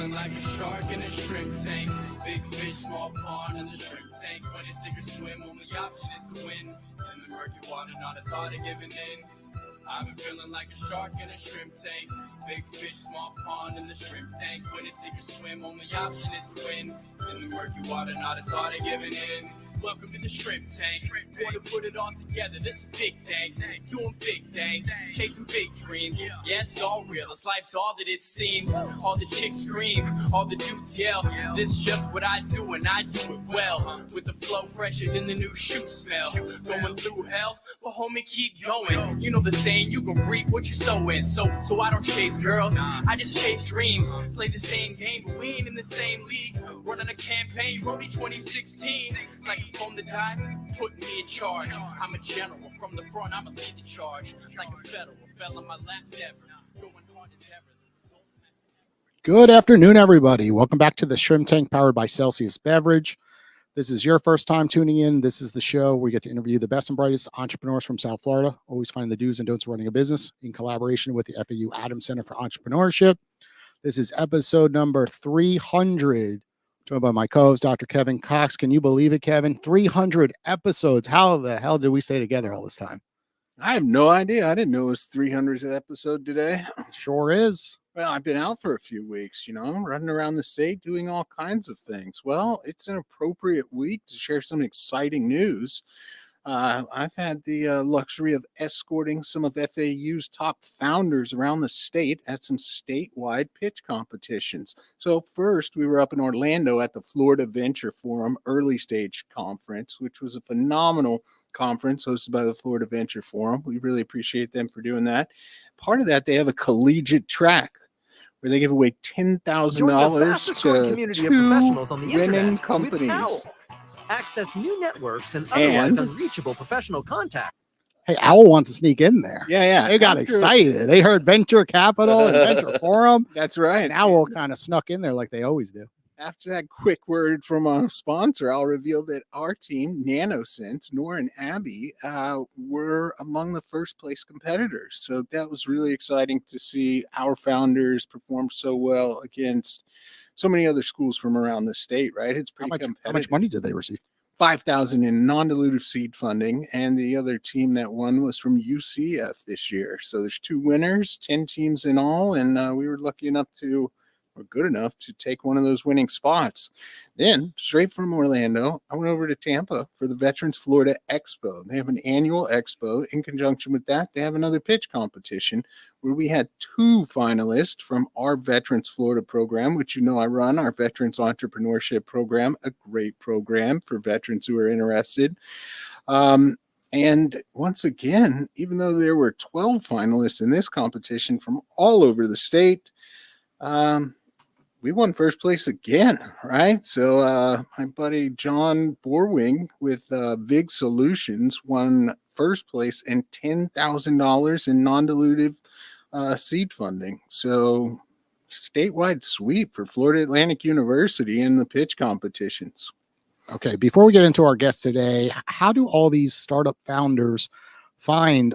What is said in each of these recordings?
feeling like a shark in a shrimp tank. Big fish, small pond in the shrimp tank. When it's sink or swim, only option is to win. In the murky water, not a thought of giving in. I've been feeling like a shark in a shrimp tank. Big fish, small pond in the shrimp tank. When it's sink or swim, only option is to win. In the murky water, not a thought of giving in. Welcome to the shrimp tank. Want to put it all together, this is big things. Doing big things, chasing big dreams. Yeah, it's all real, this life's all that it seems. All the chicks scream, all the dudes yell. This is just what I do and I do it well. With the flow fresher than the new shoe smell. Going through hell, but homie keep going. You know the saying, you can reap what you sow in. So I don't chase girls, I just chase dreams. Play the same game, but we ain't in the same league. Running a campaign, Roadie 2016. Like a phone to die, put me in charge. I'm a general, from the front I'ma lead the charge. Like a federal, fell on my lap never. Going hard as ever. Good afternoon, everybody. Welcome back to the Shrimp Tank powered by Celsius Beverage. This is your first time tuning in. This is the show where we get to interview the best and brightest entrepreneurs from South Florida. Always find the do's and don'ts of running a business in collaboration with the FAU Adams Center for Entrepreneurship. This is episode number 300. Joined by my co-host, Dr. Kevin Cox. Can you believe it, Kevin? 300 episodes. How the hell did we stay together all this time? I have no idea. I didn't know it was 300th episode today. Sure is. Well, I've been out for a few weeks, running around the state doing all kinds of things. Well, it's an appropriate week to share some exciting news. I've had the luxury of escorting some of FAU's top founders around the state at some statewide pitch competitions. So first, we were up in Orlando at the Florida Venture Forum Early Stage Conference, which was a phenomenal conference hosted by the Florida Venture Forum. We really appreciate them for doing that. Part of that, they have a collegiate track where they give away $10,000 to two winning companies. Access new networks and otherwise unreachable professional contact. Hey, Owl wants to sneak in there. Yeah. They got excited. They heard Venture Capital and Venture Forum. That's right. And Owl kind of snuck in there like they always do. After that quick word from our sponsor, I'll reveal that our team, NanoSense, Nora and Abby, were among the first place competitors. So that was really exciting to see our founders perform so well against so many other schools from around the state, right? It's pretty competitive. How much money did they receive? $5,000 in non-dilutive seed funding, and the other team that won was from UCF this year. So there's two winners, 10 teams in all, and we were lucky enough to, or good enough to take one of those winning spots. Then, straight from Orlando, I went over to Tampa for the Veterans Florida Expo. They have an annual expo. In conjunction with that, they have another pitch competition where we had two finalists from our Veterans Florida program, which I run, our Veterans Entrepreneurship Program, a great program for veterans who are interested. And once again, even though there were 12 finalists in this competition from all over the state, we won first place again, right? So my buddy John Borwing with Vig Solutions won first place and $10,000 in non-dilutive seed funding. So statewide sweep for Florida Atlantic University in the pitch competitions. Okay, before we get into our guest today, how do all these startup founders find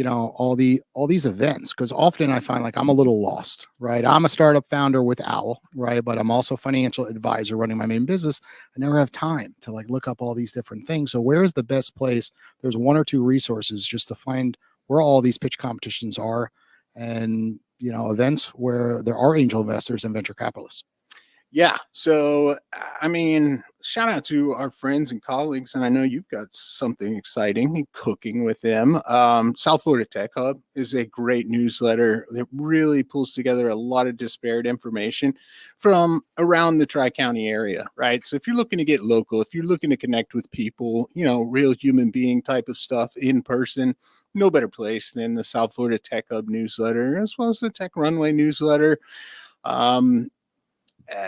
all these events? Because often I find like I'm a little lost, right? I'm a startup founder with Owl, right? But I'm also a financial advisor running my main business. I never have time to look up all these different things. So where is the best place? There's one or two resources just to find where all these pitch competitions are and, events where there are angel investors and venture capitalists. Yeah. So, shout out to our friends and colleagues. And I know you've got something exciting cooking with them. South Florida Tech Hub is a great newsletter that really pulls together a lot of disparate information from around the Tri-County area, right? So if you're looking to get local, if you're looking to connect with people, real human being type of stuff in person, no better place than the South Florida Tech Hub newsletter, as well as the Tech Runway newsletter.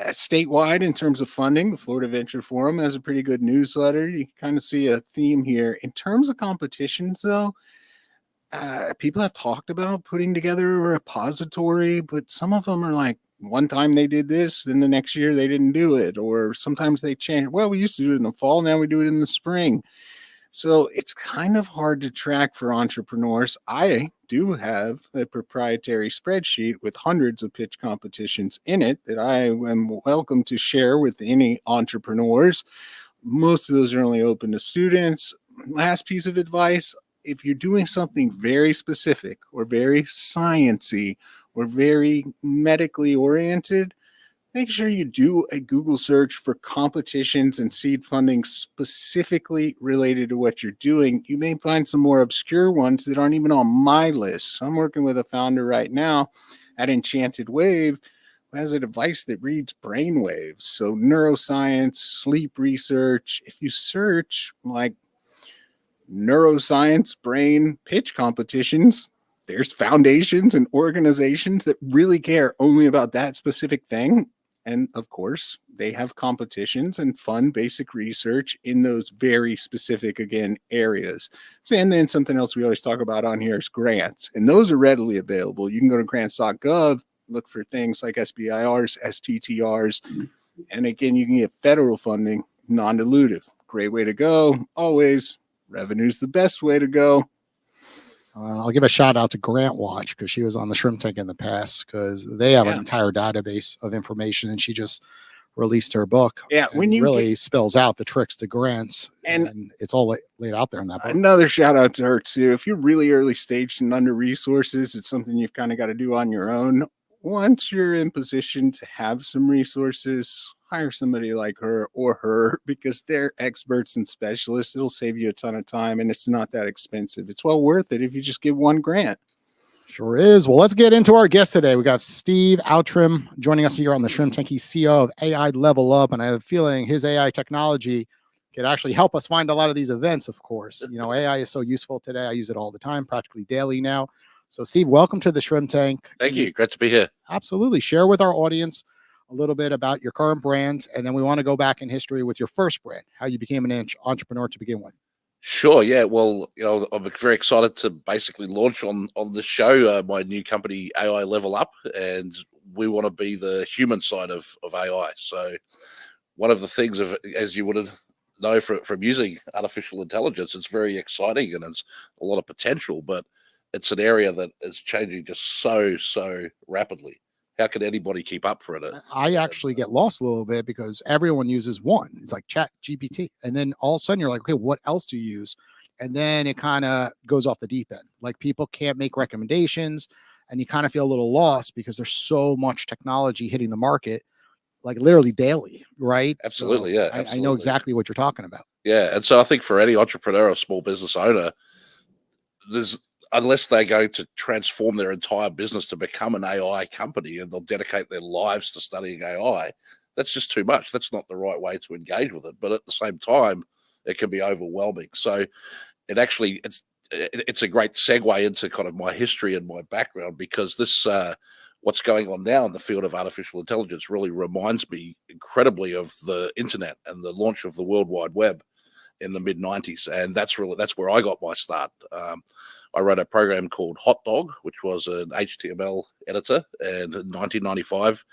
Statewide, in terms of funding, the Florida Venture Forum has a pretty good newsletter. You kind of see a theme here. In terms of competitions, though, people have talked about putting together a repository, but some of them are like, one time they did this, then the next year they didn't do it, or sometimes they change. Well, we used to do it in the fall, now we do it in the spring. So it's kind of hard to track for entrepreneurs. I do have a proprietary spreadsheet with hundreds of pitch competitions in it that I am welcome to share with any entrepreneurs. Most of those are only open to students. Last piece of advice: if you're doing something very specific or very sciencey or very medically oriented, make sure you do a Google search for competitions and seed funding specifically related to what you're doing. You may find some more obscure ones that aren't even on my list. So I'm working with a founder right now at Enchanted Wave who has a device that reads brain waves. So neuroscience, sleep research. If you search like neuroscience brain pitch competitions, there's foundations and organizations that really care only about that specific thing. And of course, they have competitions and fun basic research in those very specific, again, areas. So, and then something else we always talk about on here is grants. And those are readily available. You can go to grants.gov, look for things like SBIRs, STTRs. And again, you can get federal funding, non-dilutive. Great way to go. Always, revenue's the best way to go. I'll give a shout out to Grant Watch because she was on the Shrimp Tank in the past because they have an entire database of information, and she just released her book. Yeah, when you really spells out the tricks to grants, and it's all laid out there in that book. Another shout out to her too. If you're really early stage and under resources, it's something you've kind of got to do on your own. Once you're in position to have some resources, hire somebody like her or her because they're experts and specialists. It'll save you a ton of time, and it's not that expensive. It's well worth it if you just give one grant. Sure is. Well, let's get into our guest today. We got Steve Outtrim joining us here on the Shrimp Tank. He's CEO of AI Level Up, and I have a feeling his AI technology could actually help us find a lot of these events, of course. You know, AI is so useful today. I use it all the time, practically daily now. So, Steve, welcome to the Shrimp Tank. Thank you. Great to be here. Absolutely. Share with our audience a little bit about your current brand, and then we want to go back in history with your first brand, how you became an entrepreneur to begin with. Sure. Yeah. Well, you know, I'm very excited to basically launch on the show my new company, AI Level Up, and we want to be the human side of AI. So one of the things, as you would know from using artificial intelligence, it's very exciting and it's a lot of potential, but it's an area that is changing just so rapidly. How can anybody keep up for it? I actually get lost a little bit because everyone uses one. It's like Chat GPT. And then all of a sudden you're like, okay, what else do you use? And then it kind of goes off the deep end. Like people can't make recommendations and you kind of feel a little lost because there's so much technology hitting the market, like literally daily, right? Absolutely. So Yeah. Absolutely. I know exactly what you're talking about. Yeah. And so I think for any entrepreneur or small business owner, unless they're going to transform their entire business to become an AI company and they'll dedicate their lives to studying AI, that's just too much. That's not the right way to engage with it. But at the same time, it can be overwhelming. So it's a great segue into kind of my history and my background, because this what's going on now in the field of artificial intelligence really reminds me incredibly of the internet and the launch of the World Wide Web in the mid-90s. And that's where I got my start. I wrote a program called HotDog, which was an HTML editor. And in 1995,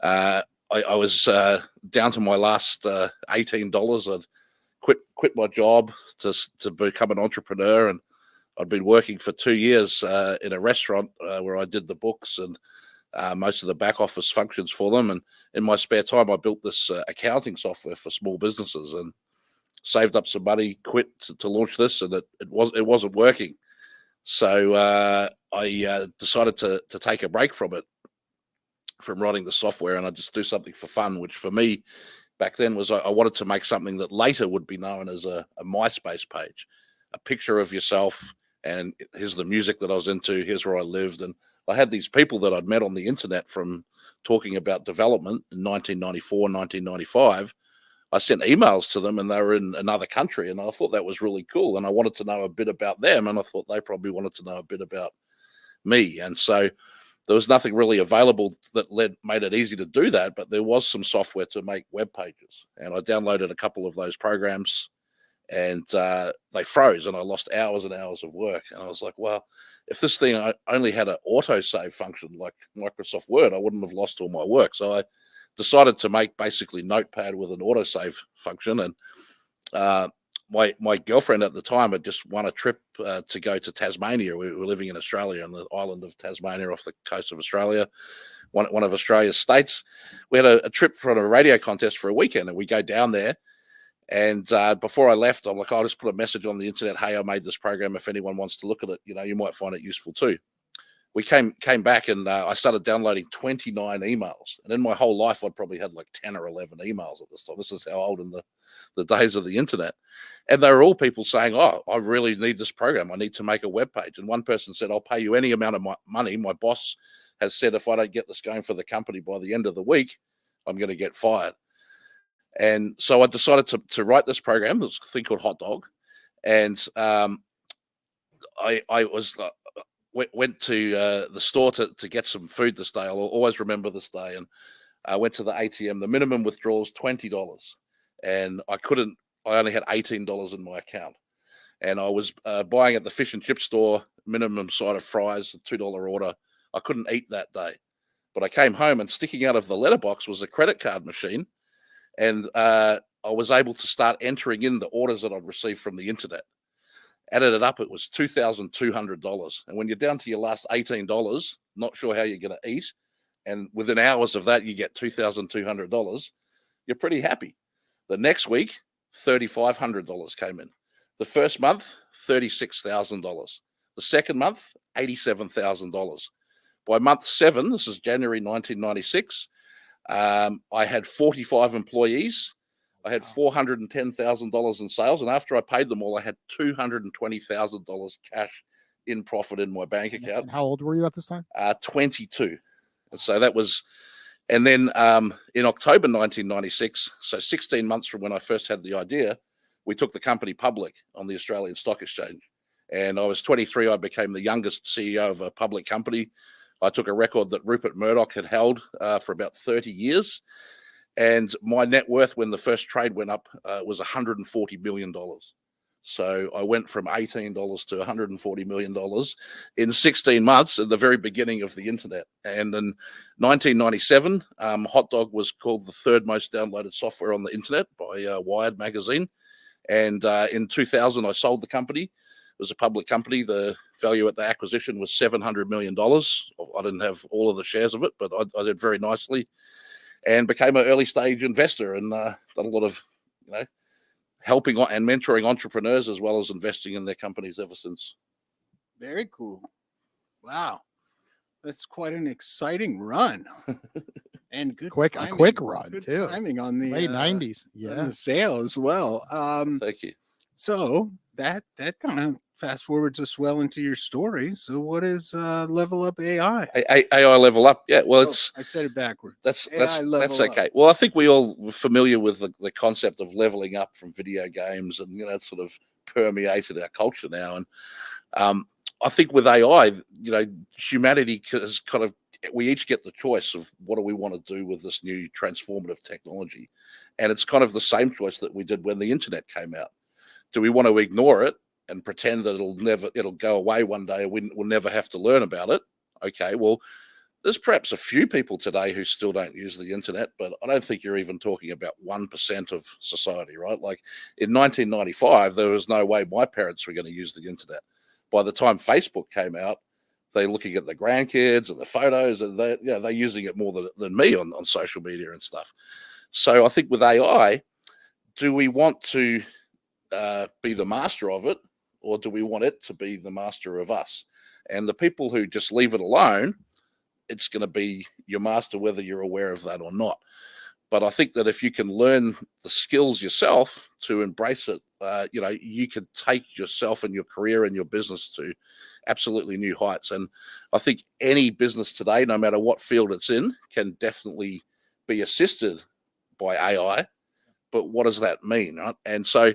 I was down to my last $18. I'd quit my job to become an entrepreneur. And I'd been working for 2 years in a restaurant where I did the books and most of the back office functions for them. And in my spare time, I built this accounting software for small businesses and saved up some money, quit to launch this, and it wasn't working. So I decided to take a break from writing the software, and I just do something for fun, which for me back then was I wanted to make something that later would be known as a MySpace page, a picture of yourself, and here's the music that I was into, here's where I lived. And I had these people that I'd met on the internet from talking about development in 1994, 1995. I sent emails to them and they were in another country, and I thought that was really cool. And I wanted to know a bit about them, and I thought they probably wanted to know a bit about me. And so there was nothing really available that made it easy to do that, but there was some software to make web pages. And I downloaded a couple of those programs, and they froze, and I lost hours and hours of work. And I was like, well, if this thing only had an autosave function like Microsoft Word, I wouldn't have lost all my work. So I decided to make basically Notepad with an autosave function, and my girlfriend at the time had just won a trip to go to Tasmania. We were living in Australia on the island of Tasmania off the coast of Australia, one of Australia's states. We had a trip for a radio contest for a weekend, and we go down there. And before I left, I'm like, I'll just put a message on the internet. Hey, I made this program. If anyone wants to look at it, you might find it useful too. We came back, and I started downloading 29 emails. And in my whole life, I'd probably had like 10 or 11 emails at this time. This is how old in the days of the internet. And they were all people saying, oh, I really need this program. I need to make a web page. And one person said, I'll pay you any amount of money. My boss has said, if I don't get this going for the company by the end of the week, I'm going to get fired. And so I decided to write this program. There's a thing called HotDog. And I went to the store to get some food this day. I'll always remember this day. And I went to the ATM. The minimum withdrawal is $20. And I only had $18 in my account. And I was buying at the fish and chip store, minimum side of fries, a $2 order. I couldn't eat that day. But I came home, and sticking out of the letterbox was a credit card machine. And I was able to start entering in the orders that I'd received from the internet. Added it up, it was $2,200. And when you're down to your last $18, not sure how you're going to eat, and within hours of that, you get $2,200, you're pretty happy. The next week, $3,500 came in. The first month, $36,000. The second month, $87,000. By month 7, this is January 1996, I had 45 employees. I had $410,000 in sales. And after I paid them all, I had $220,000 cash in profit in my bank account. And how old were you at this time? 22. And so that was, and then in October 1996, so 16 months from when I first had the idea, we took the company public on the Australian Stock Exchange. And I was 23. I became the youngest CEO of a public company. I took a record that Rupert Murdoch had held for about 30 years. And my net worth when the first trade went up was $140 million. So I went from $18 to $140 million in 16 months at the very beginning of the internet. And in 1997, HotDog was called the third most downloaded software on the internet by Wired magazine. And in 2000, I sold the company. It was a public company. The value at the acquisition was $700 million. I didn't have all of the shares of it, but I did very nicely, and became an early stage investor, and done a lot of, helping and mentoring entrepreneurs as well as investing in their companies ever since. Very cool. Wow. That's quite an exciting run. And good timing. A quick run good too. Timing on the late 90s. on the sale as well. Thank you. So that kind of fast forwards us well into your story. So what is Level Up AI? AI Level Up. Yeah, well, I said it backwards. That's Level okay. Up. Well, I think we all were familiar with the concept of leveling up from video games, and it's sort of permeated our culture now. And I think with AI, humanity has we each get the choice of what do we want to do with this new transformative technology, and it's kind of the same choice that we did when the internet came out. Do we want to ignore it and pretend that it'll go away one day and we'll never have to learn about it? Okay, well, there's perhaps a few people today who still don't use the internet, but I don't think you're even talking about 1% of society, right? Like in 1995, there was no way my parents were going to use the internet. By the time Facebook came out, they're looking at the grandkids and the photos, and they're using it more than me on social media and stuff. So I think with AI, do we want to be the master of it, or do we want it to be the master of us? And the people who just leave it alone, it's going to be your master whether you're aware of that or not. But I think that if you can learn the skills yourself to embrace it, you can take yourself and your career and your business to absolutely new heights. And I think any business today, no matter what field it's in, can definitely be assisted by AI. But what does that mean, right? And so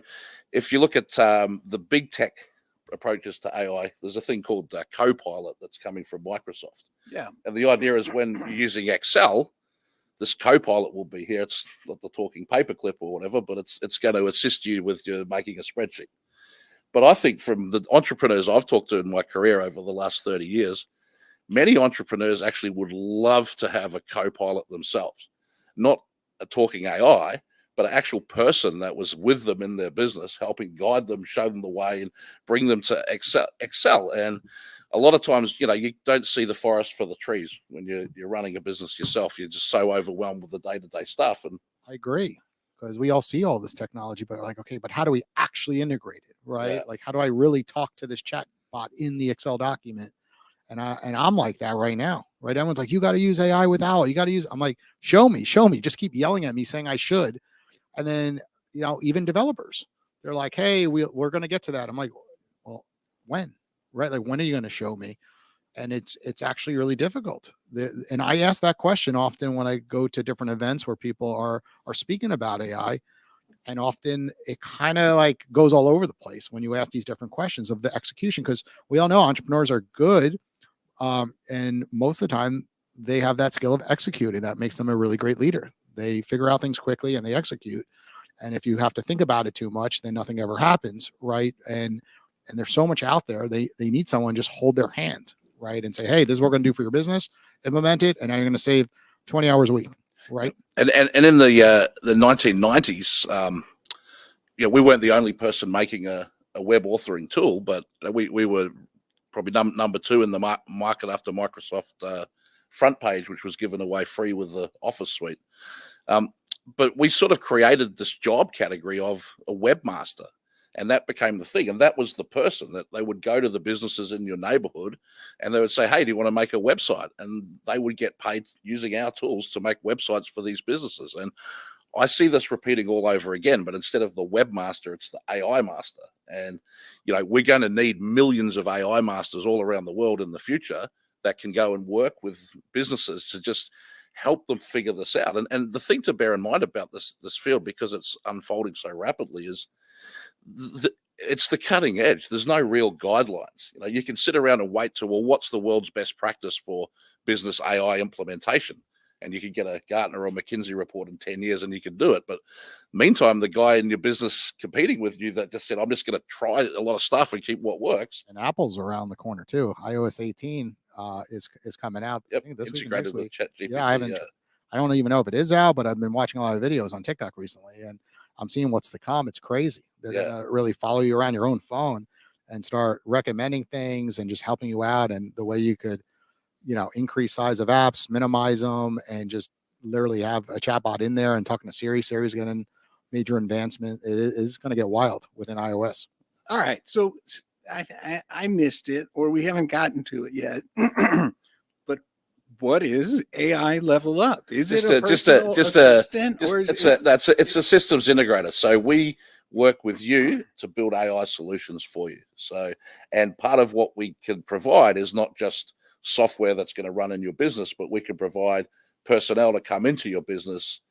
if you look at the big tech approaches to AI, there's a thing called Copilot that's coming from Microsoft. Yeah. And the idea is when you're using Excel, this Copilot will be here. It's not the talking paperclip or whatever, but it's going to assist you with your making a spreadsheet. But I think from the entrepreneurs I've talked to in my career over the last 30 years, many entrepreneurs actually would love to have a Copilot themselves, not a talking AI, but an actual person that was with them in their business, helping guide them, show them the way, and bring them to excel. And a lot of times, you don't see the forest for the trees when you're running a business yourself. You're just so overwhelmed with the day-to-day stuff. And I agree, because we all see all this technology, but like, okay, but how do we actually integrate it, right? Yeah. Like, how do I really talk to this chat bot in the Excel document? And I'm like that right now, right? Everyone's like, you got to use AI with Owl. You got to use. I'm like, show me. Just keep yelling at me saying I should. And then, even developers, they're like, hey, we're going to get to that. I'm like, well, when, right? Like, when are you going to show me? And it's actually really difficult. And I ask that question often when I go to different events where people are speaking about AI. And often it kind of like goes all over the place when you ask these different questions of the execution, because we all know entrepreneurs are good. And most of the time they have that skill of executing. That makes them a really great leader. They figure out things quickly and they execute. And if you have to think about it too much, then nothing ever happens, right? And there's so much out there. They need someone just hold their hand, right? And say, hey, this is what we're going to do for your business, implement it, and now you're going to save 20 hours a week, right? And in the 1990s, we weren't the only person making a web authoring tool, but we were probably number two in the market after Microsoft Front Page, which was given away free with the Office suite. But we sort of created this job category of a webmaster, and that became the thing. And that was the person that they would go to the businesses in your neighborhood and they would say, hey, do you want to make a website? And they would get paid using our tools to make websites for these businesses. And I see this repeating all over again, but instead of the webmaster, it's the AI master. And, we're going to need millions of AI masters all around the world in the future that can go and work with businesses to just help them figure this out. And the thing to bear in mind about this field, because it's unfolding so rapidly, is it's the cutting edge. There's no real guidelines. You can sit around and wait till, well, what's the world's best practice for business AI implementation? And you can get a Gartner or McKinsey report in 10 years and you can do it. But meantime, the guy in your business competing with you that just said, I'm just going to try a lot of stuff and keep what works. And Apple's around the corner too. iOS 18 is coming out. Yep. I think this Integrated week, with ChatGPT. Yeah, I don't even know if it is out, but I've been watching a lot of videos on TikTok recently, and I'm seeing what's to come. It's crazy. They're gonna really follow you around your own phone and start recommending things and just helping you out, and the way you could, increase size of apps, minimize them, and just literally have a chatbot in there and talking to Siri. Siri's getting major advancement. It is going to get wild within iOS. All right. So I missed it, or we haven't gotten to it yet. But what is AI Level Up? Is it a personal assistant? It's a systems integrator. So we work with you to build AI solutions for you. So, and part of what we can provide is not just software that's going to run in your business, but we can provide personnel to come into your business,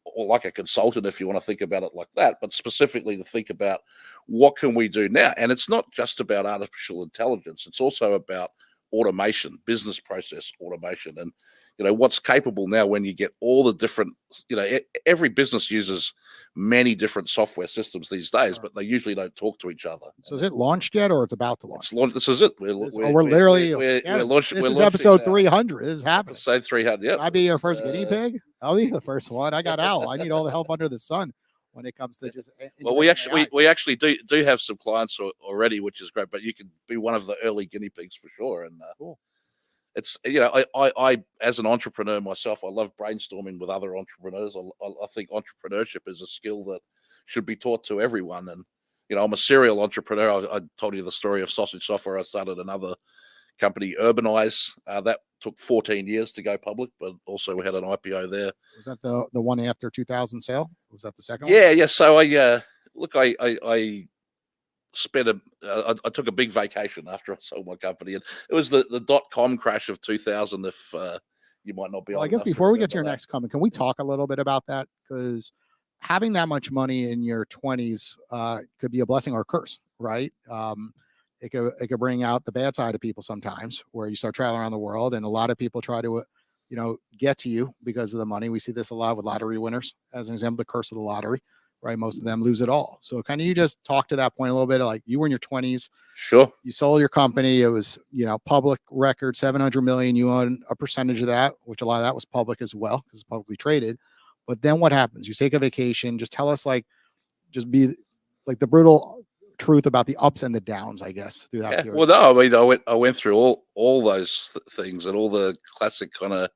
or like a consultant, if you want to think about it like that, but specifically to think about what can we do now. And it's not just about artificial intelligence. It's also about automation, business process automation, and what's capable now when you get all the different, every business uses many different software systems these days, but they usually don't talk to each other. So is it launched yet, or it's about to launch? It's launched. This is it. We're launching. This is episode 300. This is happening. Episode 300. Yeah. I'll be your first guinea pig. I'll be the first one. I got Al. I need all the help under the sun when it comes to just. Well, we actually do have some clients already, which is great. But you can be one of the early guinea pigs for sure. And cool. It's I as an entrepreneur myself, I love brainstorming with other entrepreneurs. I think entrepreneurship is a skill that should be taught to everyone. And I'm a serial entrepreneur. I told you the story of Sausage Software. I started another company, Urbanise, that took 14 years to go public, but also we had an IPO there. Was that the one after 2000 sale? Was that the second one? Yeah. So I spent I took a big vacation after I sold my company, and it was the .com crash of 2000. If you might not be. Well, I guess before we get to your next comment, can we talk a little bit about that? Because having that much money in your 20s could be a blessing or a curse, right? It could bring out the bad side of people sometimes, where you start traveling around the world, and a lot of people try to get to you because of the money. We see this a lot with lottery winners, as an example, the curse of the lottery. Right, most of them lose it all. So, can you just talk to that point a little bit? Like, you were in your 20s. Sure. You sold your company. It was, public record, 700 million. You own a percentage of that, which a lot of that was public as well because it's publicly traded. But then what happens? You take a vacation. Just tell us, like, just be like the brutal truth about the ups and the downs, I guess, through that Yeah. period. Well, no, I mean, I went through all those things and all the classic kind of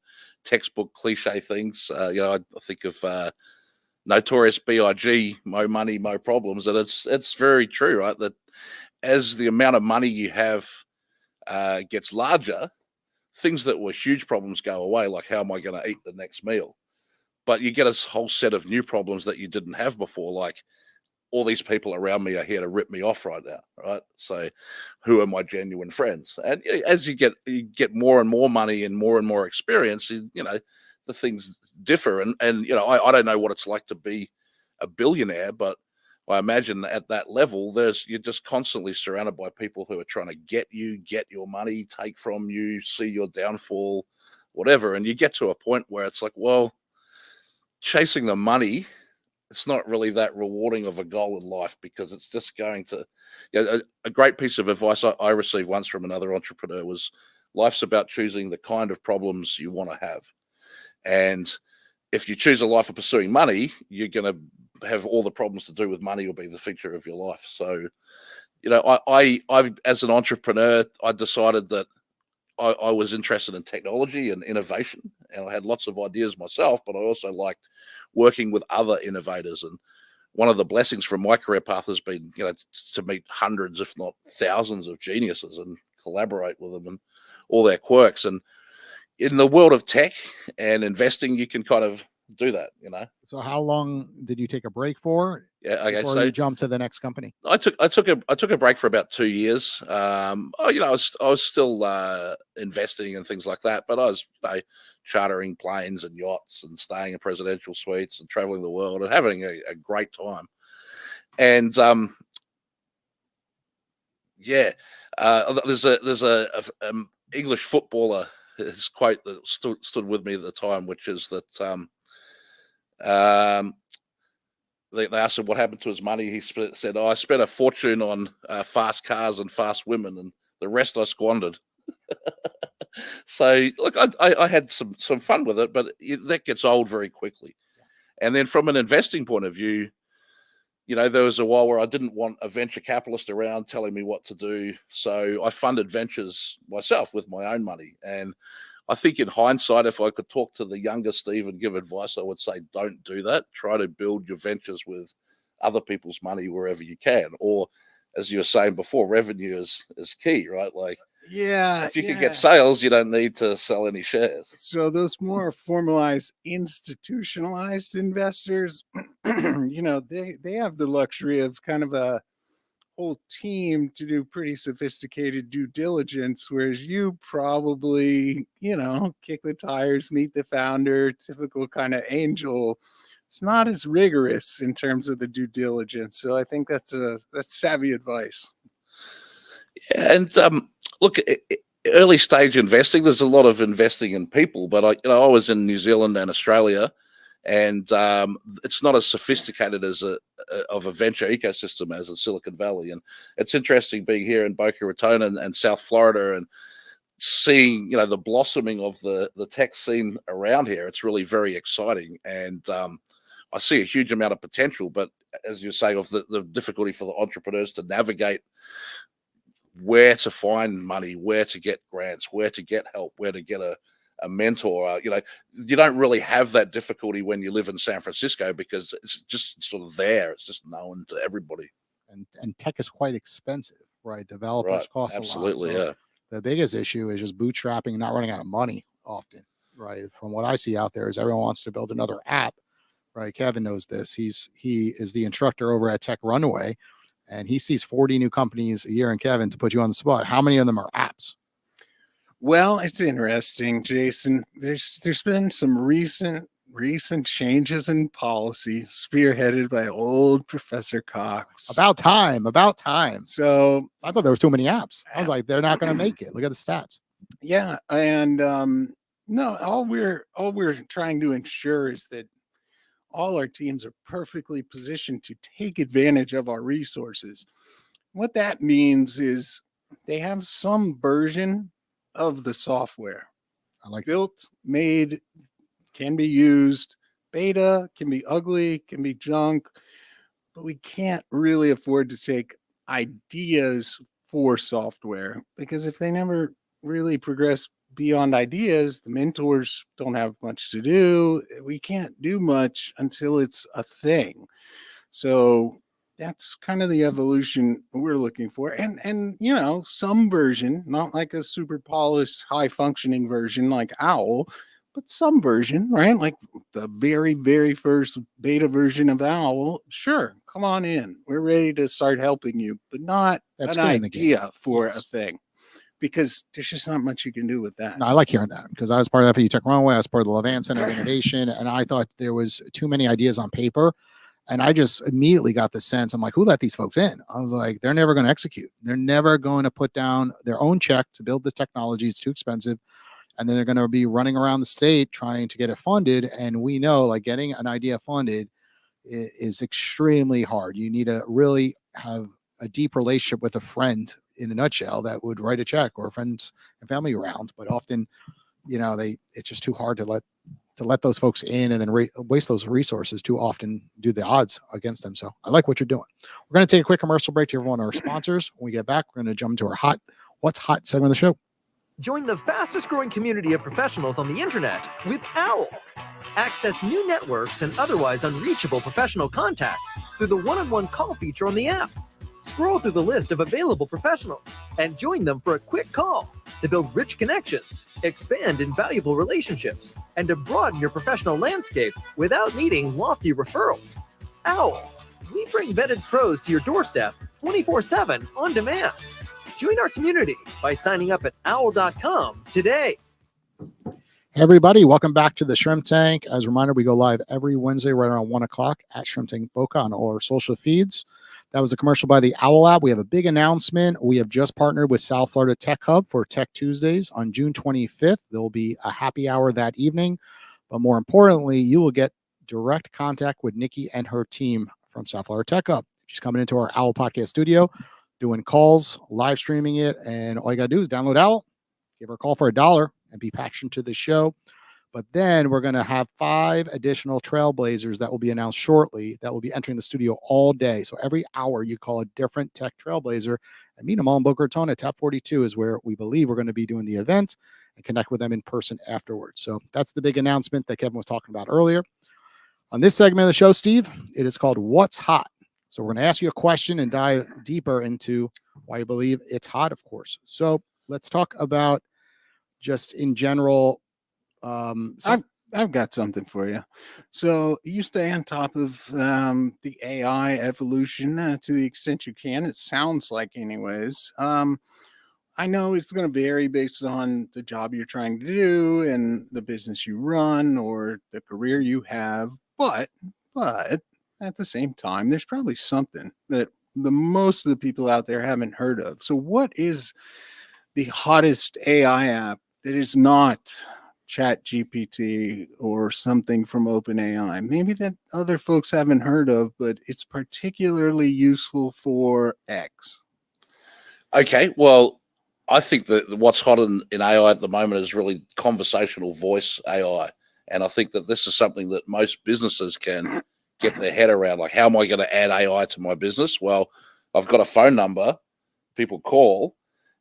textbook cliche things. I think of Notorious B.I.G. Mo money, mo problems, and it's very true, right? That as the amount of money you have gets larger, things that were huge problems go away, like how am I going to eat the next meal? But you get a whole set of new problems that you didn't have before, like all these people around me are here to rip me off right now, right? So who are my genuine friends? And as you get more and more money and more experience, the things differ. And I don't know what it's like to be a billionaire, but I imagine at that level, you're just constantly surrounded by people who are trying to get your money, take from you, see your downfall, whatever. And you get to a point where it's like, well, chasing the money, it's not really that rewarding of a goal in life, because it's just going to, a great piece of advice I received once from another entrepreneur was, life's about choosing the kind of problems you want to have. And if you choose a life of pursuing money, you're going to have all the problems to do with money will be the feature of your life. So, I as an entrepreneur, I decided that I was interested in technology and innovation, and I had lots of ideas myself, but I also liked working with other innovators. And one of the blessings from my career path has been, to meet hundreds, if not thousands, of geniuses and collaborate with them and all their quirks. And in the world of tech and investing, you can kind of do that, So how long did you take a break for? Yeah. Okay. Before So you jump to the next company? I took a break for about 2 years. I was still investing and things like that, but I was chartering planes and yachts and staying in presidential suites and traveling the world and having a great time. And there's a English footballer, his quote that stood with me at the time, which is that they asked him what happened to his money. He said, I spent a fortune on fast cars and fast women, and the rest I squandered. So, look, I had some fun with it, but that gets old very quickly. And then from an investing point of view, there was a while where I didn't want a venture capitalist around telling me what to do. So I funded ventures myself with my own money. And I think in hindsight, if I could talk to the younger Steve and give advice, I would say, don't do that. Try to build your ventures with other people's money wherever you can. Or, as you were saying before, revenue is key, right? Like, if you can get sales, you don't need to sell any shares. So those more formalized, institutionalized investors, they have the luxury of kind of a whole team to do pretty sophisticated due diligence, whereas you probably, kick the tires, meet the founder, typical kind of angel. It's not as rigorous in terms of the due diligence. So I think that's savvy advice. Yeah, and look, early stage investing, there's a lot of investing in people, but I was in New Zealand and Australia, and it's not as sophisticated as of a venture ecosystem as in Silicon Valley. And it's interesting being here in Boca Raton and South Florida and seeing the blossoming of the tech scene around here. It's really very exciting, and I see a huge amount of potential. But as you say, of the difficulty for the entrepreneurs to navigate where to find money, where to get grants, where to get help, where to get a mentor. You don't really have that difficulty when you live in San Francisco, because it's just sort of there. It's just known to everybody. And tech is quite expensive, right? Developers cost absolutely, a lot. So yeah. the biggest issue is just bootstrapping and not running out of money often, right? From what I see out there is everyone wants to build another app, right? Kevin knows this. He is the instructor over at Tech Runway, and he sees 40 new companies a year. And Kevin, to put you on the spot, how many of them are apps? Well, it's interesting, Jason. There's been some recent changes in policy spearheaded by old Professor Cox. About time. So I thought there was too many apps. I was like, they're not going to make it. Look at the stats. Yeah, and no, all we're trying to ensure is that all our teams are perfectly positioned to take advantage of our resources. What that means is they have some version of the software I like built, made, can be used, Beta can be ugly, can be junk, but we can't really afford to take ideas for software, because if they never really progress beyond ideas, the mentors don't have much to do. We can't do much until it's a thing. So that's kind of the evolution we're looking for. And some version, not like a super polished, high functioning version like Owl, but some version, right? Like the very, very first beta version of Owl. Sure, come on in. We're ready to start helping you, but not That's an skin in the game. idea for a Yes. thing, because there's just not much you can do with that. No, I like hearing that, because I was part of FAU Tech Runway. I was part of the Levant Center of Innovation, and I thought there was too many ideas on paper. And I just immediately got the sense, I'm like, who let these folks in? I was like, they're never going to execute. They're never going to put down their own check to build the technology. It's too expensive. And then they're going to be running around the state trying to get it funded. And we know, like, getting an idea funded is extremely hard. You need to really have a deep relationship with a friend, in a nutshell, that would write a check, or friends and family around. But often, it's just too hard to let those folks in, and then waste those resources too often, do the odds against them. So I like what you're doing. We're going to take a quick commercial break to everyone, our sponsors. When we get back, we're going to jump into our What's Hot segment of the show. Join the fastest growing community of professionals on the internet with Owl. Access new networks and otherwise unreachable professional contacts through the one-on-one call feature on the app. Scroll through the list of available professionals and join them for a quick call to build rich connections, expand invaluable relationships, and to broaden your professional landscape without needing lofty referrals. Owl, we bring vetted pros to your doorstep 24/7 on demand. Join our community by signing up at owl.com today. Hey everybody, welcome back to the Shrimp Tank. As a reminder, we go live every Wednesday right around 1 o'clock at Shrimp Tank Boca on all our social feeds. That was a commercial by the Owl Lab. We have a big announcement. We have just partnered with South Florida Tech Hub for Tech Tuesdays on June 25th. There will be a happy hour that evening. But more importantly, you will get direct contact with Nikki and her team from South Florida Tech Hub. She's coming into our Owl Podcast studio, doing calls, live streaming it. And all you got to do is download Owl, give her a call for $1, and be patched into the show. But then we're going to have 5 additional trailblazers that will be announced shortly that will be entering the studio all day. So every hour you call a different tech trailblazer and meet them all in Boca Raton at Tap 42 is where we believe we're going to be doing the event, and connect with them in person afterwards. So that's the big announcement that Kevin was talking about earlier. On this segment of the show, Steve, it is called What's Hot? So we're going to ask you a question and dive deeper into why you believe it's hot, of course. So let's talk about, just in general, I've got something for you. So you stay on top of the AI evolution to the extent you can. It sounds like, anyways. I know it's going to vary based on the job you're trying to do and the business you run or the career you have. But at the same time, there's probably something that the most of the people out there haven't heard of. So what is the hottest AI app that is not Chat GPT or something from OpenAI, maybe that other folks haven't heard of, but it's particularly useful for X? Okay, well, I think that what's hot in AI at the moment is really conversational voice AI. And I think that this is something that most businesses can get their head around. Like, how am I going to add AI to my business? Well, I've got a phone number, people call,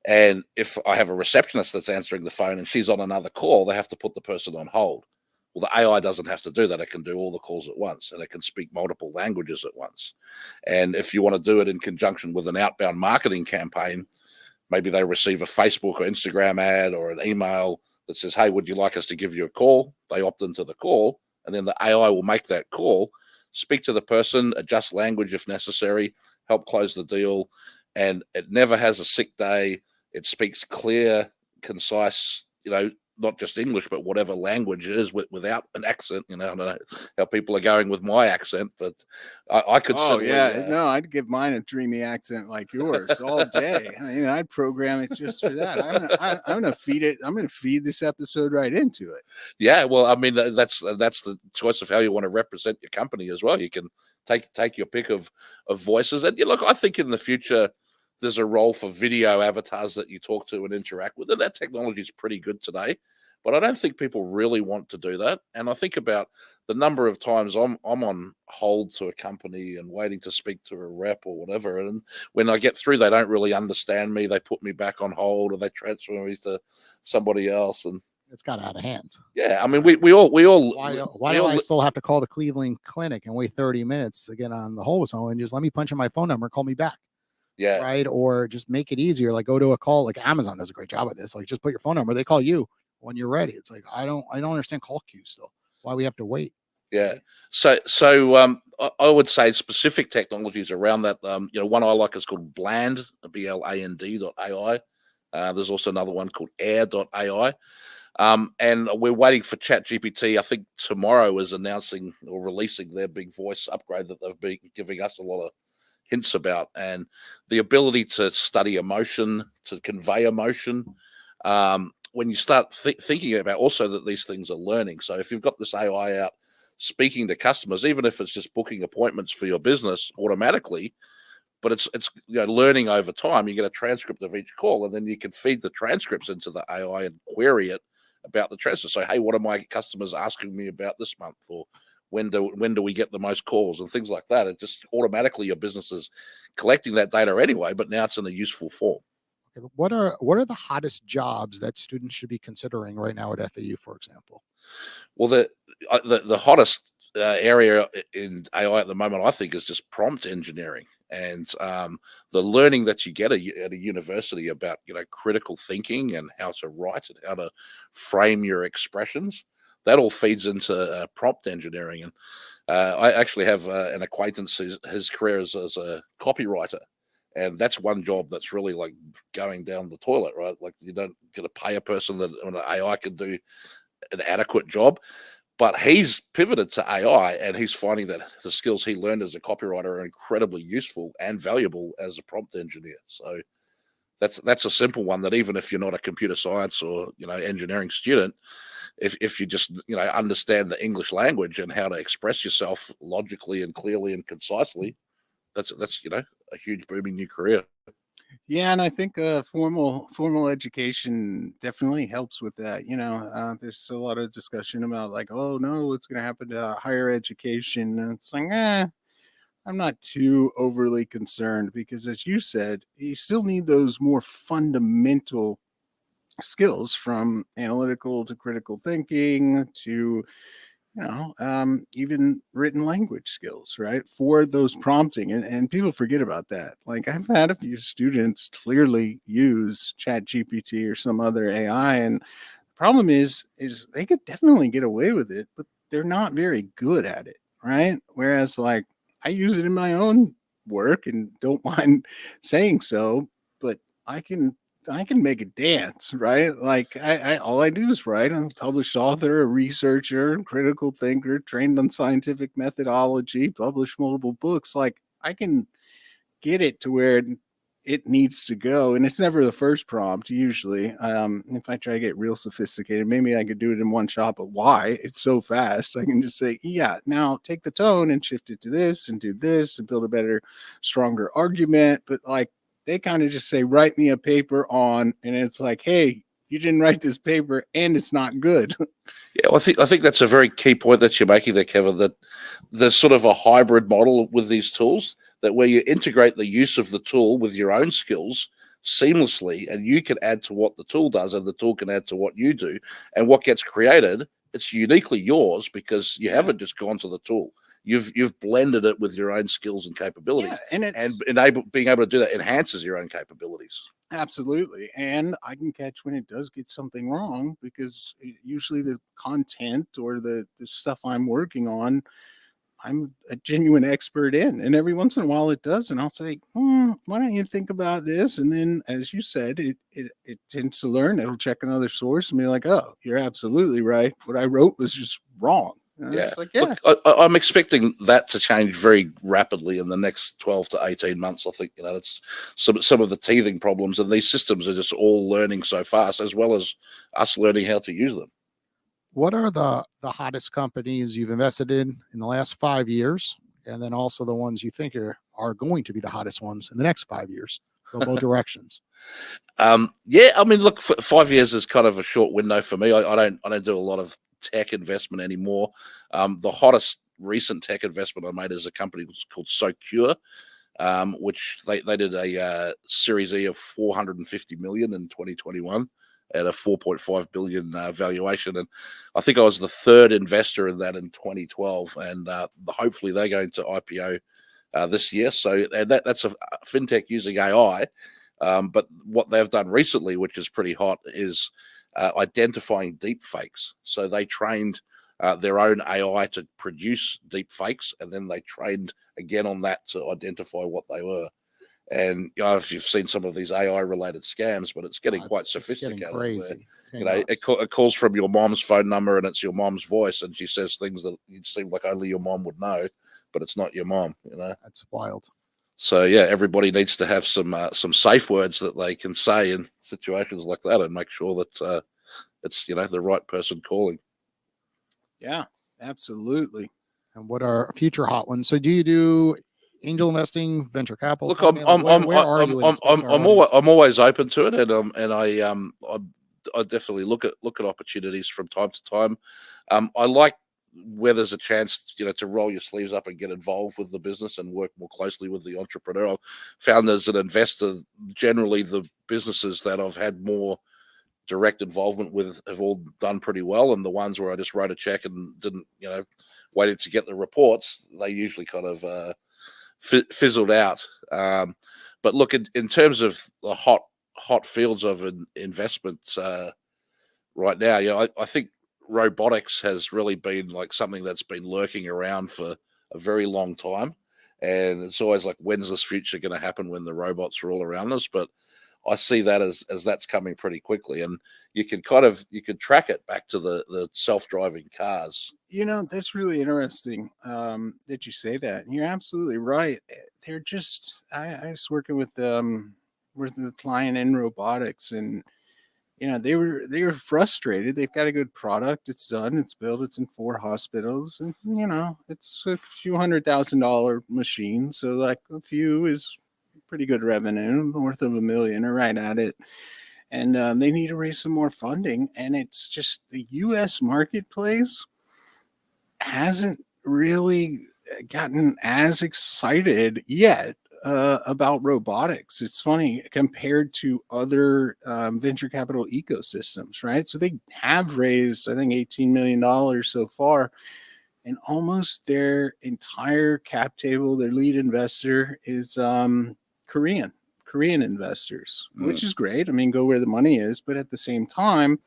and if I have a receptionist that's answering the phone and she's on another call, they have to put the person on hold. Well, the AI doesn't have to do that. It can do all the calls at once, and it can speak multiple languages at once. And if you want to do it in conjunction with an outbound marketing campaign, maybe they receive a Facebook or Instagram ad or an email that says, hey, would you like us to give you a call? They opt into the call, and then the AI will make that call, speak to the person, adjust language if necessary, help close the deal. And it never has a sick day. It speaks clear, concise, not just English, but whatever language it is without an accent. I don't know how people are going with my accent, but I could. Oh yeah, no, I'd give mine a dreamy accent like yours all day. I'd program it just for that. I'm gonna feed it. I'm gonna feed this episode right into it. Yeah, well, I mean, that's the choice of how you want to represent your company as well. You can take your pick of voices, and look, I think in the future there's a role for video avatars that you talk to and interact with, and that technology is pretty good today. But I don't think people really want to do that. And I think about the number of times I'm on hold to a company and waiting to speak to a rep or whatever. And when I get through, they don't really understand me. They put me back on hold, or they transfer me to somebody else. And It's got out of hand. yeah, I mean, we all Why do I still have to call the Cleveland Clinic and wait 30 minutes to get on the hold with someone? Just let me punch in my phone number and call me back. yeah. Right. Or just make it easier. Like go to a call, like Amazon does a great job of this. Like just put your phone number, they call you when you're ready. It's like, I don't understand call queues still. Why we have to wait. Yeah. So I would say specific technologies around that. One I like is called Bland, BLAND.ai. There's also another one called Air.ai. And we're waiting for ChatGPT. I think tomorrow is announcing or releasing their big voice upgrade that they've been giving us a lot of hints about, and the ability to study emotion, to convey emotion. When you start thinking about also that these things are learning. So if you've got this AI out speaking to customers, even if it's just booking appointments for your business automatically, but it's learning over time. You get a transcript of each call, and then you can feed the transcripts into the AI and query it about the transfer. So, hey, what are my customers asking me about this month, or when do we get the most calls and things like that? It just automatically your business is collecting that data anyway, but now it's in a useful form. What are the hottest jobs that students should be considering right now at FAU, for example? Well, the hottest area in AI at the moment, I think, is just prompt engineering, and the learning that you get at a university about critical thinking and how to write and how to frame your expressions. That all feeds into prompt engineering. And I actually have an acquaintance his career is as a copywriter. And that's one job that's really like going down the toilet, right? Like you don't get to pay a person that an AI can do an adequate job. But he's pivoted to AI, and he's finding that the skills he learned as a copywriter are incredibly useful and valuable as a prompt engineer. So that's a simple one that even if you're not a computer science or engineering student, if you just understand the English language and how to express yourself logically and clearly and concisely, that's a huge booming new career. Yeah, and I think formal education definitely helps with that. There's a lot of discussion about like, oh no, what's going to happen to higher education? And it's like, I'm not too overly concerned because, as you said, you still need those more fundamental skills, from analytical to critical thinking to even written language skills, right? For those prompting. And people forget about that. Like I've had a few students clearly use Chat GPT or some other AI. And the problem is they could definitely get away with it, but they're not very good at it. Right. Whereas like I use it in my own work and don't mind saying so, but I can make it dance, right? Like I all I do is write. I'm a published author, a researcher, critical thinker, trained on scientific methodology, published multiple books. Like I can get it to where it needs to go. And it's never the first prompt usually. If I try to get real sophisticated, maybe I could do it in one shot, but why? It's so fast. I can just say, yeah, now take the tone and shift it to this and do this and build a better, stronger argument. But like, they kind of just say, write me a paper on, and it's like, hey, you didn't write this paper and it's not good. Yeah, well, I think that's a very key point that you're making there, Kevin, that there's sort of a hybrid model with these tools, that where you integrate the use of the tool with your own skills seamlessly, and you can add to what the tool does and the tool can add to what you do, and what gets created, it's uniquely yours because you haven't just gone to the tool. You've blended it with your own skills and capabilities, being able to do that enhances your own capabilities. Absolutely. And I can catch when it does get something wrong, because usually the content or the stuff I'm working on, I'm a genuine expert in. And every once in a while it does. And I'll say, why don't you think about this? And then, as you said, it tends to learn. It'll check another source and be like, oh, you're absolutely right. What I wrote was just wrong. Yeah. Like, yeah. Look, I'm expecting that to change very rapidly in the next 12 to 18 months. I think, that's some of the teething problems, and these systems are just all learning so fast, as well as us learning how to use them. What are the hottest companies you've invested in the last 5 years? And then also the ones you think are going to be the hottest ones in the next 5 years? Go both directions. Yeah, I mean, look, 5 years is kind of a short window for me. I don't do a lot of tech investment anymore. The hottest recent tech investment I made is a company called SoCure, which they did a Series E of 450 million in 2021 at a 4.5 billion valuation, and I think I was the third investor in that in 2012, and hopefully they're going to IPO this year. So that's a fintech using AI. But what they've done recently, which is pretty hot, is identifying deep fakes. So they trained their own AI to produce deep fakes, and then they trained again on that to identify what they were. And if you've seen some of these AI-related scams, but it's getting quite sophisticated. It's getting crazy. It calls from your mom's phone number, and it's your mom's voice, and she says things that you'd seem like only your mom would know, but it's not your mom. That's wild. So yeah, everybody needs to have some safe words that they can say in situations like that, and make sure that it's the right person calling. Yeah, absolutely. And what are future hot ones? So do you do angel investing, venture capital? Look, I'm always open to it, and I definitely look at opportunities from time to time. I like where there's a chance, to roll your sleeves up and get involved with the business and work more closely with the entrepreneurial founders and investor. Generally, the businesses that I've had more direct involvement with have all done pretty well, and the ones where I just wrote a check and didn't, waited to get the reports, they usually kind of fizzled out. But look, in terms of the hot fields of investment right now, I think robotics has really been like something that's been lurking around for a very long time, and it's always like, when's this future going to happen when the robots are all around us? But I see that as that's coming pretty quickly, and you can track it back to the self-driving cars. That's really interesting that you say that. You're absolutely right. They're just I was working with the client in robotics, and they were frustrated. They've got a good product. It's done. It's built. It's in 4 hospitals, and it's a few $100,000 machine. So like a few is pretty good revenue, north of $1 million, or right at it. And they need to raise some more funding. And it's just the U.S. marketplace hasn't really gotten as excited yet about robotics. It's funny compared to other venture capital ecosystems, right? So they have raised, I think, $18 million so far, and almost their entire cap table, their lead investor is Korean investors, which is great. I mean, go where the money is, but at the same time,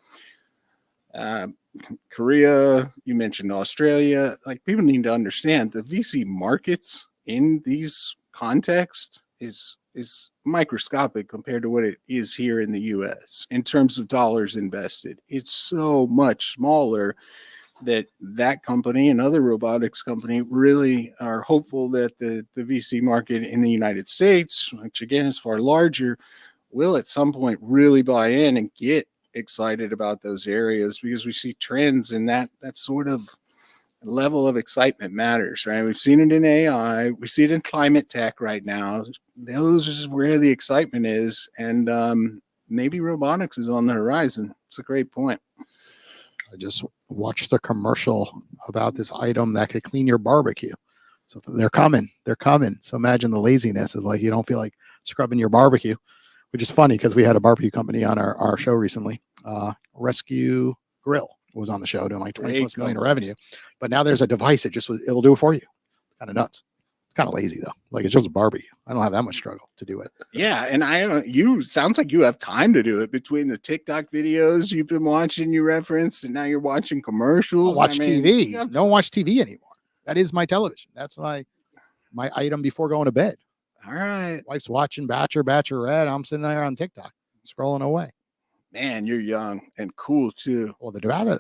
Korea, you mentioned Australia, like, people need to understand the VC markets in these contexts is microscopic compared to what it is here in the US in terms of dollars invested. It's so much smaller that company and other robotics company really are hopeful that the VC market in the United States, which again is far larger, will at some point really buy in and get excited about those areas, because we see trends, and that sort of level of excitement matters, right? We've seen it in AI, we see it in climate tech right now. Those is where the excitement is, and maybe robotics is on the horizon. It's a great point. I just watched the commercial about this item that could clean your barbecue. So they're coming. So imagine the laziness of, like, you don't feel like scrubbing your barbecue, which is funny because we had a barbecue company on our show recently. Rescue Grill was on the show doing like 20 plus million in revenue. But now there's a device it'll do it for you. Kind of nuts. It's kind of lazy though. Like, it's just a barbecue. I don't have that much struggle to do it. Yeah, and you sounds like you have time to do it between the TikTok videos you've been watching, you referenced, and now you're watching commercials. TV. Don't watch TV anymore. That is my television. That's my item before going to bed. All right. Wife's watching Bachelorette. I'm sitting there on TikTok scrolling away. Man, you're young and cool too. Well, the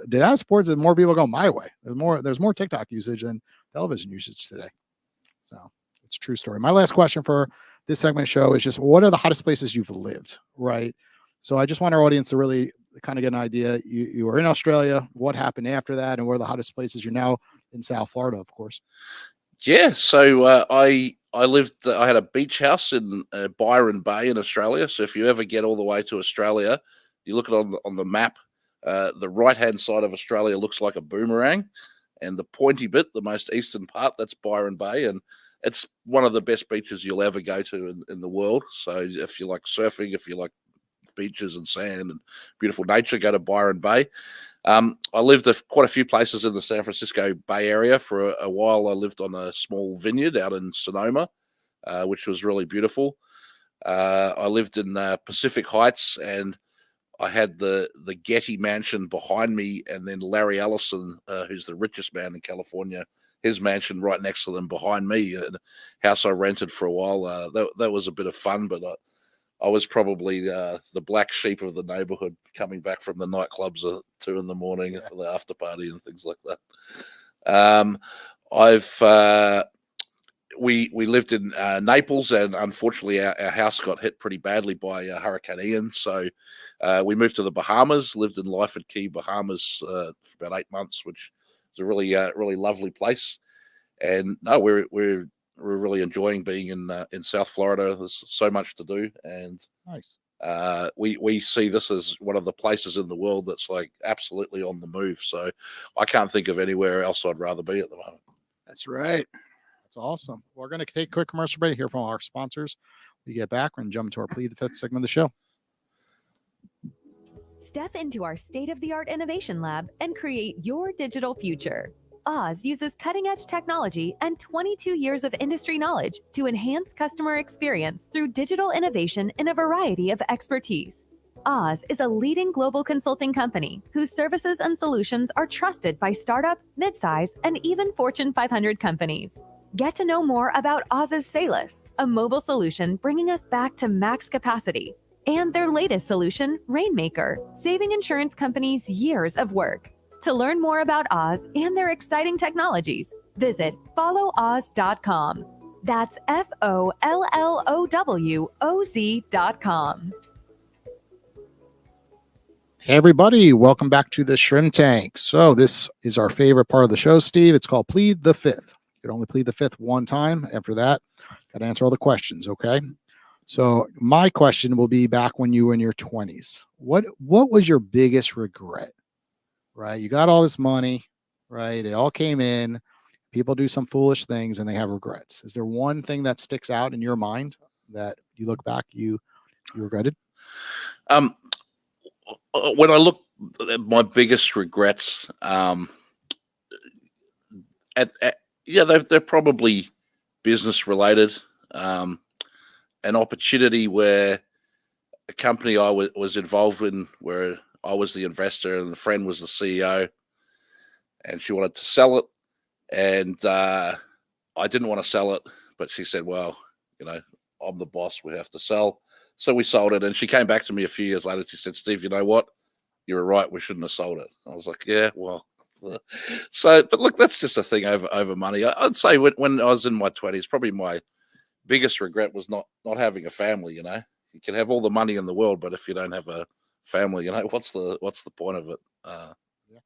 data supports that more people go my way. There's more TikTok usage than television usage today. So it's a true story. My last question for this segment show is just, what are the hottest places you've lived, right? So I just want our audience to really kind of get an idea. You were in Australia. What happened after that? And where are the hottest places? You're now in South Florida, of course. Yeah. So I I had a beach house in Byron Bay in Australia. So if you ever get all the way to Australia, you look at it on the map. The right-hand side of Australia looks like a boomerang, and the pointy bit, the most eastern part, that's Byron Bay, and it's one of the best beaches you'll ever go to in the world. So if you like surfing, if you like beaches and sand and beautiful nature, go to Byron Bay. I lived quite a few places in the San Francisco Bay Area. For a while, I lived on a small vineyard out in Sonoma, which was really beautiful. I lived in Pacific Heights, and I had the Getty mansion behind me, and then Larry Ellison, who's the richest man in California, his mansion right next to them behind me, a house I rented for a while. That was a bit of fun, but I was probably the black sheep of the neighborhood, coming back from the nightclubs at 2 a.m. for the after party and things like that. We lived in Naples, and unfortunately our house got hit pretty badly by Hurricane Ian. So we moved to the Bahamas, lived in Lyford Key, Bahamas for about 8 months, which is a really lovely place. And no, we're really enjoying being in South Florida. There's so much to do, and Nice. we see this as one of the places in the world that's like absolutely on the move. So I can't think of anywhere else I'd rather be at the moment. That's right. That's awesome. We're going to take a quick commercial break here from our sponsors. We get back, we're going to jump into our Plead the Fifth segment of the show. Step into our state-of-the-art innovation lab and create your digital future. Oz uses cutting-edge technology and 22 years of industry knowledge to enhance customer experience through digital innovation in a variety of expertise. Oz is a leading global consulting company whose services and solutions are trusted by startup, midsize, and even Fortune 500 companies. Get to know more about Oz's Salus, a mobile solution bringing us back to max capacity, and their latest solution, Rainmaker, saving insurance companies years of work. To learn more about Oz and their exciting technologies, visit followoz.com. That's FOLLOWOZ.com. Hey, everybody. Welcome back to the Shrimp Tank. So this is our favorite part of the show, Steve. It's called Plead the Fifth. You can only plead the fifth one time. After that, got to answer all the questions, okay? So my question will be back when you were in your 20s. What was your biggest regret? Right? You got all this money, right? It all came in. People do some foolish things and they have regrets. Is there one thing that sticks out in your mind that you look back, you regretted? When I look at my biggest regrets, they're probably business related. An opportunity where a company I was involved in, where I was the investor and the friend was the CEO, and she wanted to sell it, and I didn't want to sell it, but she said, well, I'm the boss, we have to sell. So we sold it, and she came back to me a few years later. She said, Steve, you know what? You were right. We shouldn't have sold it. I was like, yeah, well. So, but look, that's just a thing over money. I'd say when I was in my 20s, probably my biggest regret was not having a family. You can have all the money in the world, but if you don't have a family, what's the point of it? All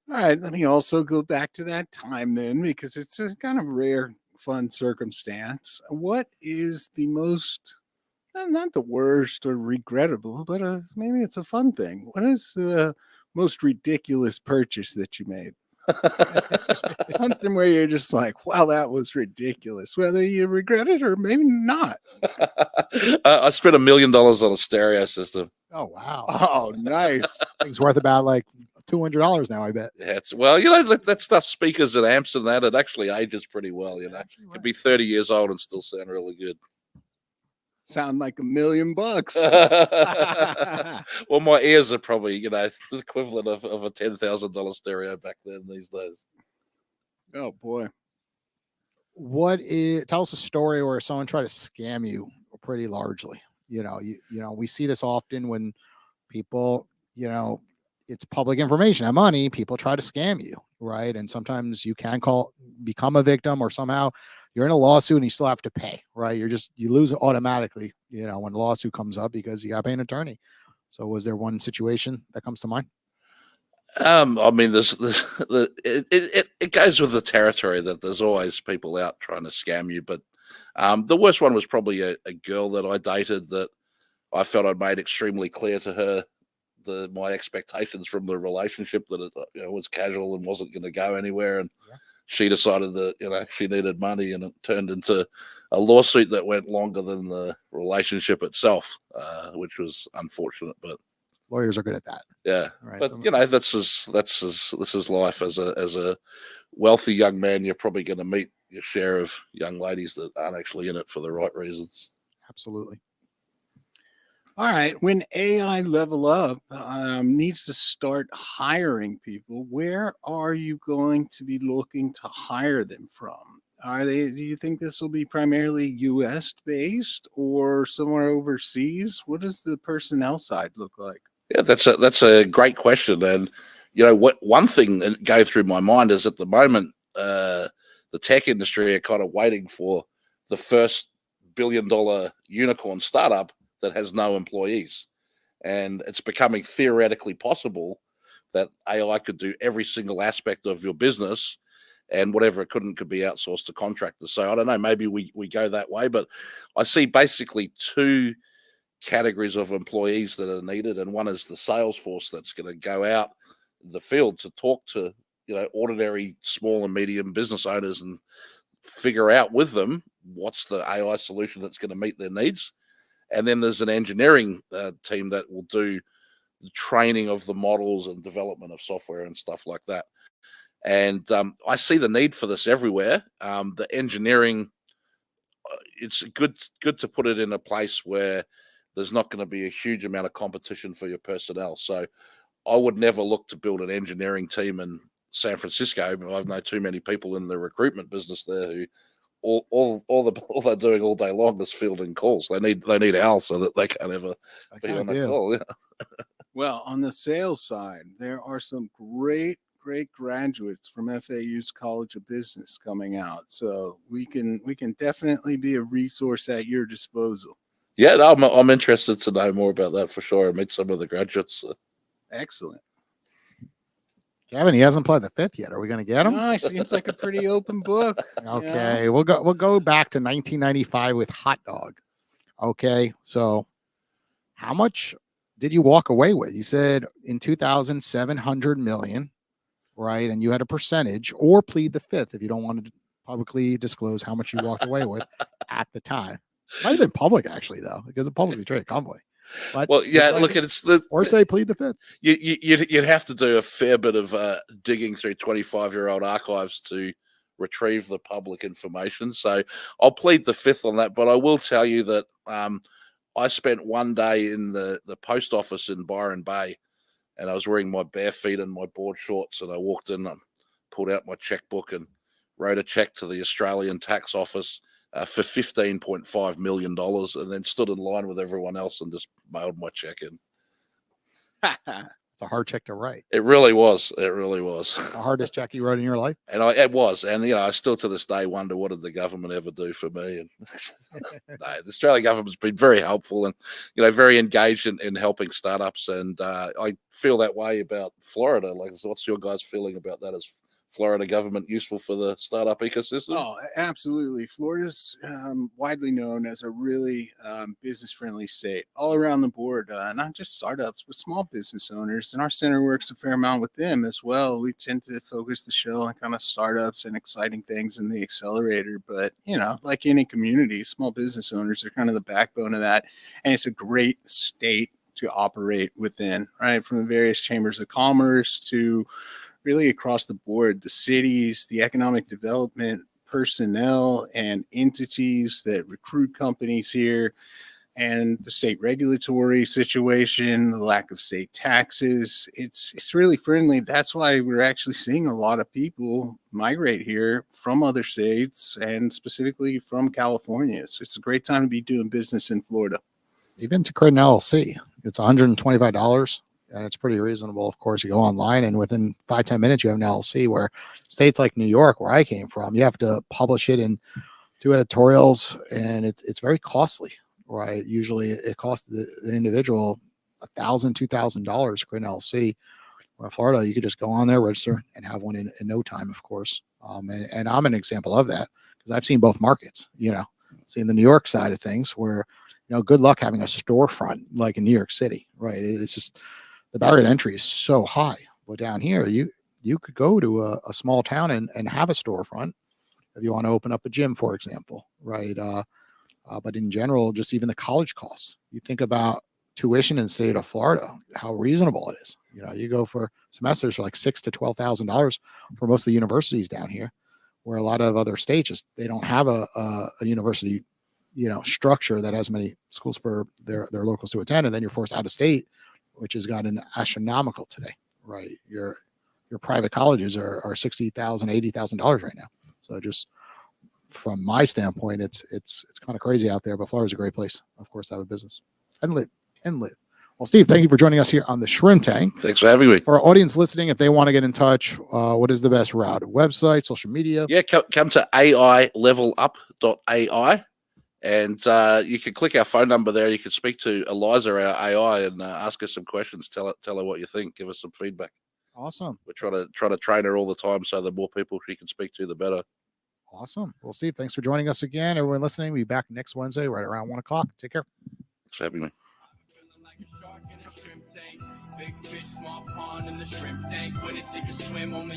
right, let me also go back to that time then, because it's a kind of rare, fun circumstance. What is the most, not the worst or regrettable, but maybe it's a fun thing. What is the most ridiculous purchase that you made? Something where you're just like, wow, that was ridiculous, whether you regret it or maybe not. I spent $1 million on a stereo system. Oh, wow. Oh, nice. Thing's worth about like $200 now, I bet. Yeah, that stuff, speakers and amps and that, it actually ages pretty well. It could be 30 years old and still sound really good. Sound like $1 million. Well, my ears are probably, the equivalent of a $10,000 stereo back then these days. Oh boy. Tell us a story where someone tried to scam you pretty largely. We see this often when people, it's public information and money, people try to scam you, right? And sometimes you can become a victim, or somehow you're in a lawsuit and you still have to pay, right? You lose automatically, when a lawsuit comes up because you got to pay an attorney. So was there one situation that comes to mind? I mean, it goes with the territory that there's always people out trying to scam you, but The worst one was probably a girl that I dated that I felt I'd made extremely clear to her my expectations from the relationship, that it was casual and wasn't going to go anywhere. And she decided that, she needed money, and it turned into a lawsuit that went longer than the relationship itself, which was unfortunate. But lawyers are good at that. Yeah, Right. but this is life. As a wealthy young man, you're probably going to meet your share of young ladies that aren't actually in it for the right reasons. Absolutely. All right. When AI Level Up needs to start hiring people, where are you going to be looking to hire them from? Do you think this will be primarily US based or somewhere overseas? What does the personnel side look like? Yeah, that's a great question. And one thing that goes through my mind is, at the moment, the tech industry are kind of waiting for the first billion-dollar unicorn startup that has no employees. And it's becoming theoretically possible that AI could do every single aspect of your business, and whatever it couldn't could be outsourced to contractors. So I don't know, maybe we go that way, but I see basically two categories of employees that are needed. And one is the sales force that's going to go out in the field to talk to, ordinary small and medium business owners and figure out with them what's the AI solution that's going to meet their needs. And then there's an engineering team that will do the training of the models and development of software and stuff like that. And I see the need for this everywhere. The engineering, it's good to put it in a place where there's not going to be a huge amount of competition for your personnel. So I would never look to build an engineering team in San Francisco. I've known too many people in the recruitment business there who all they're doing all day long is fielding calls. They need Al so that they can't ever be on the call. Yeah. Well, on the sales side, there are some great graduates from FAU's College of Business coming out, so we can definitely be a resource at your disposal. Yeah, I'm interested to know more about that for sure. I meet some of the graduates. Excellent. Kevin, he hasn't played the fifth yet. Are we going to get him? No, it seems like a pretty open book. Okay, we'll go back to 1995 with HotDog. Okay, so how much did you walk away with? You said in 2000, 700 million, right? And you had a percentage, or plead the fifth if you don't want to publicly disclose how much you walked away with at the time. Might have been public, actually, though, because it's a publicly traded company. But well, yeah, look, it's or say plead the fifth. You'd have to do a fair bit of digging through 25-year-old archives to retrieve the public information. So I'll plead the fifth on that. But I will tell you that I spent one day in the post office in Byron Bay, and I was wearing my bare feet and my board shorts, and I walked in and pulled out my checkbook and wrote a check to the Australian tax office for $15.5 million, and then stood in line with everyone else and just mailed my check in. It's a hard check to write. It really was. It really was. The hardest check you wrote in your life? And it was. And, I still to this day wonder, what did the government ever do for me? And no, the Australian government's been very helpful and, very engaged in helping startups. And I feel that way about Florida. Like, what's your guys' feeling about that? As Florida government useful for the startup ecosystem? Oh, absolutely. Florida's widely known as a really business-friendly state all around the board, not just startups, but small business owners. And our center works a fair amount with them as well. We tend to focus the show on kind of startups and exciting things in the accelerator. But, like any community, small business owners are kind of the backbone of that. And it's a great state to operate within, right? From the various chambers of commerce to really across the board, the cities, the economic development, personnel, and entities that recruit companies here, and the state regulatory situation, the lack of state taxes. It's really friendly. That's why we're actually seeing a lot of people migrate here from other states and specifically from California. So it's a great time to be doing business in Florida. Even to create an LLC, it's $125. And it's pretty reasonable. Of course, you go online and within 5-10 minutes, you have an LLC. Where states like New York, where I came from, you have to publish it in 2 editorials, and it's very costly, right? Usually it costs the individual $1,000, $2,000 to create an LLC. Where in Florida, you could just go on there, register, and have one in no time, of course. And I'm an example of that, because I've seen both markets, seeing the New York side of things where, good luck having a storefront like in New York City, right? It's just the barrier to entry is so high. But down here, you could go to a small town and have a storefront if you want to open up a gym, for example, right? But in general, just even the college costs. You think about tuition in the state of Florida, how reasonable it is. You go for semesters for like $6,000 to $12,000 for most of the universities down here, where a lot of other states just they don't have a university, structure that has many schools for their locals to attend, and then you're forced out of state, which has gotten astronomical today, right? Your private colleges are $60,000, $80,000 right now. So just from my standpoint, it's kind of crazy out there, but Florida's a great place, of course, to have a business and live. Well, Steve, thank you for joining us here on the Shrimp Tank. Thanks for having me. For our audience listening, if they want to get in touch, what is the best route? Website, social media? Yeah, come to ailevelup.ai, and you can click our phone number there. You can speak to Eliza, our AI, and ask her some questions. Tell her what you think. Give us some feedback. Awesome. We're trying to train her all the time, so the more people she can speak to, the better. Awesome. Well, Steve, thanks for joining us again. Everyone listening, we'll be back next Wednesday right around 1 o'clock. Take care. Thanks for having me. Feeling like a shark in a shrimp tank. Big fish, small pond in the shrimp tank. When it take a swim on the